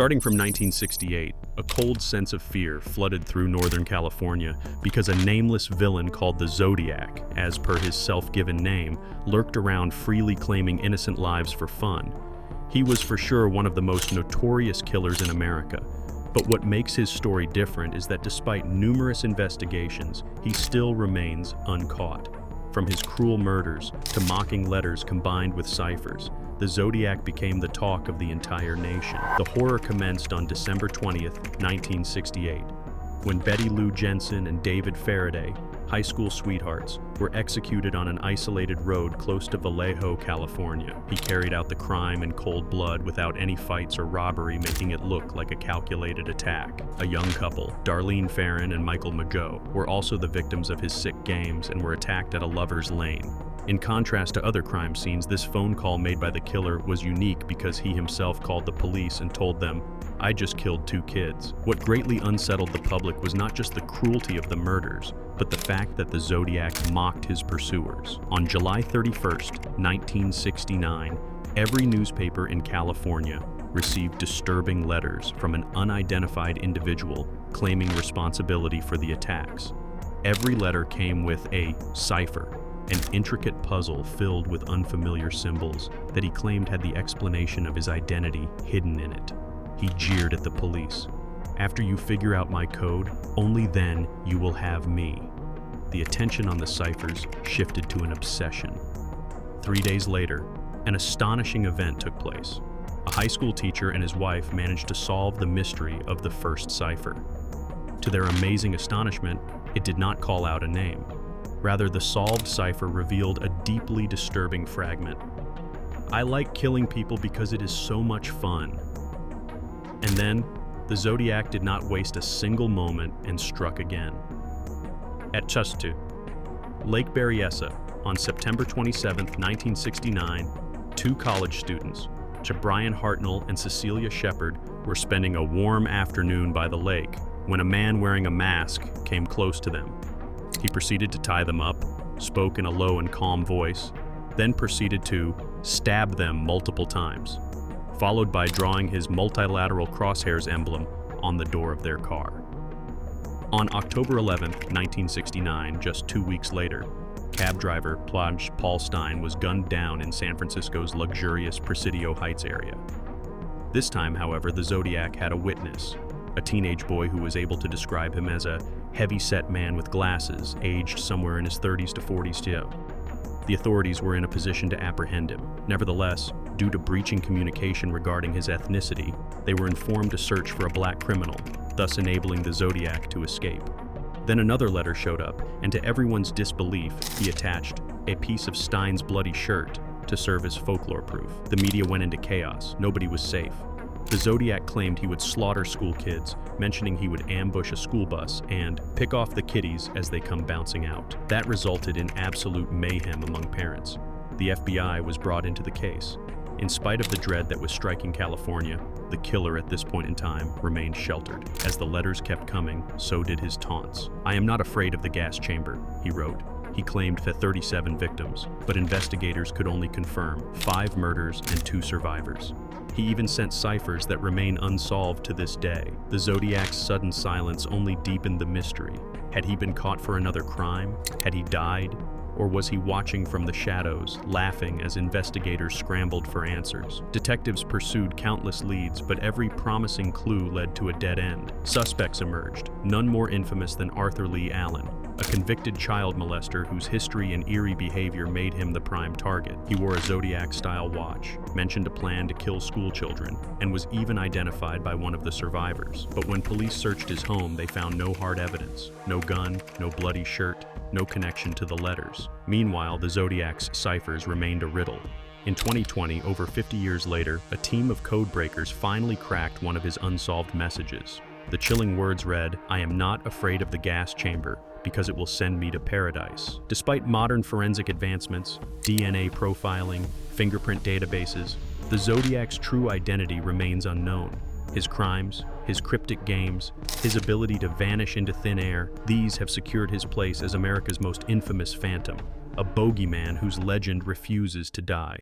Starting from 1968, a cold sense of fear flooded through Northern California because a nameless villain called the Zodiac, as per his self-given name, lurked around freely claiming innocent lives for fun. He was for sure one of the most notorious killers in America. But what makes his story different is that despite numerous investigations, he still remains uncaught. From his cruel murders to mocking letters combined with ciphers, the Zodiac became the talk of the entire nation. The horror commenced on December 20th, 1968, when Betty Lou Jensen and David Faraday, high school sweethearts, were executed on an isolated road close to Vallejo, California. He carried out the crime in cold blood without any fights or robbery, making it look like a calculated attack. A young couple, Darlene Ferrin and Michael Mageau, were also the victims of his sick games and were attacked at a lover's lane. In contrast to other crime scenes, this phone call made by the killer was unique because he himself called the police and told them, "I just killed 2 kids." What greatly unsettled the public was not just the cruelty of the murders, but the fact that the Zodiac mocked his pursuers. On July 31st, 1969, every newspaper in California received disturbing letters from an unidentified individual claiming responsibility for the attacks. Every letter came with a cipher, an intricate puzzle filled with unfamiliar symbols that he claimed had the explanation of his identity hidden in it. He jeered at the police. "After you figure out my code, only then you will have me." The attention on the ciphers shifted to an obsession. 3 days later, an astonishing event took place. A high school teacher and his wife managed to solve the mystery of the first cipher. To their amazing astonishment, it did not call out a name. Rather, the solved cipher revealed a deeply disturbing fragment. "I like killing people because it is so much fun." And then, the Zodiac did not waste a single moment and struck again. At Chustu, Lake Berryessa, on September 27, 1969, 2 college students, Brian Hartnell and Cecilia Shepard, were spending a warm afternoon by the lake when a man wearing a mask came close to them. He proceeded to tie them up, spoke in a low and calm voice, then proceeded to stab them multiple times, followed by drawing his multilateral crosshairs emblem on the door of their car. On October 11, 1969, just 2 weeks later, cab driver Plage Paul Stein was gunned down in San Francisco's luxurious Presidio Heights area. This time, however, the Zodiac had a witness, a teenage boy who was able to describe him as a heavy-set man with glasses, aged somewhere in his 30s to 40s too. The authorities were in a position to apprehend him. Nevertheless, due to breaching communication regarding his ethnicity, they were informed to search for a black criminal, thus enabling the Zodiac to escape. Then another letter showed up, and to everyone's disbelief, he attached a piece of Stein's bloody shirt to serve as folklore proof. The media went into chaos. Nobody was safe. The Zodiac claimed he would slaughter school kids, mentioning he would ambush a school bus and pick off the kiddies as they come bouncing out. That resulted in absolute mayhem among parents. The FBI was brought into the case. In spite of the dread that was striking California, the killer at this point in time remained sheltered. As the letters kept coming, so did his taunts. "I am not afraid of the gas chamber," he wrote. He claimed the 37 victims, but investigators could only confirm 5 murders and 2 survivors. He even sent ciphers that remain unsolved to this day. The Zodiac's sudden silence only deepened the mystery. Had he been caught for another crime? Had he died? Or was he watching from the shadows, laughing as investigators scrambled for answers? Detectives pursued countless leads, but every promising clue led to a dead end. Suspects emerged, none more infamous than Arthur Lee Allen, a convicted child molester whose history and eerie behavior made him the prime target. He wore a Zodiac-style watch, mentioned a plan to kill school children, and was even identified by one of the survivors. But when police searched his home, they found no hard evidence, no gun, no bloody shirt, no connection to the letters. Meanwhile, the Zodiac's ciphers remained a riddle. In 2020, over 50 years later, a team of code breakers finally cracked one of his unsolved messages. The chilling words read, "I am not afraid of the gas chamber because it will send me to paradise." Despite modern forensic advancements, DNA profiling, fingerprint databases, the Zodiac's true identity remains unknown. His crimes, his cryptic games, his ability to vanish into thin air, these have secured his place as America's most infamous phantom, a bogeyman whose legend refuses to die.